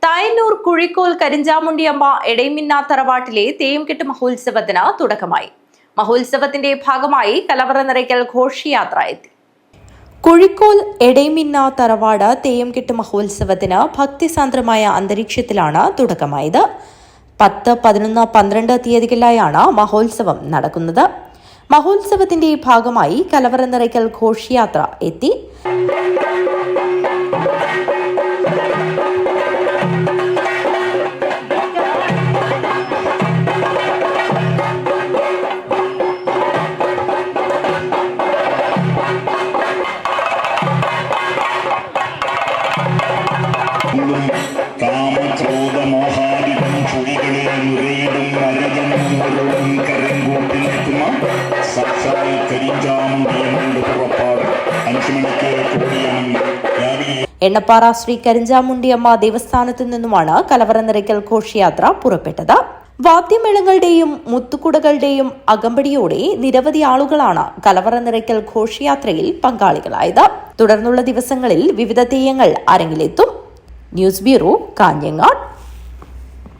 തായന്നൂർ കുഴിക്കോൽ കരിഞ്ചാമുണ്ടിയമ്മ എടൈമിന്ന തറവാട്ടിലെ തെയ്യംകെട്ട് മഹോത്സവത്തിന് തുടക്കമായി. മഹോത്സവത്തിന്റെ ഭാഗമായി കലവറ നിറയ്ക്കൽ ഘോഷയാത്ര എത്തി. കുഴിക്കോൽ എടൈമിന്ന തറവാട് തെയ്യംകെട്ട് മഹോത്സവത്തിന് ഭക്തിസാന്ദ്രമായ അന്തരീക്ഷത്തിലാണ് തുടക്കമായത്. 10, 11, 12 തീയതികളിലായാണ് മഹോത്സവം നടക്കുന്നത്. മഹോത്സവത്തിന്റെ ഭാഗമായി കലവറ നിറയ്ക്കൽ ഘോഷയാത്ര എത്തി. എണ്ണപ്പാറ ശ്രീ കരിഞ്ചാമുണ്ടിയമ്മ ദേവസ്ഥാനത്തു നിന്നുമാണ് കലവറ നിറയ്ക്കൽ ഘോഷയാത്ര പുറപ്പെട്ടത്. വാദ്യമേളങ്ങളുടെയും മുത്തുകുടകളുടെയും അകമ്പടിയോടെ നിരവധി ആളുകളാണ് കലവറ നിറയ്ക്കൽ ഘോഷയാത്രയിൽ പങ്കാളികളായത്. തുടർന്നുള്ള ദിവസങ്ങളിൽ വിവിധ തെയ്യങ്ങൾ അരങ്ങിലെത്തും. News bureau, Kanhangad.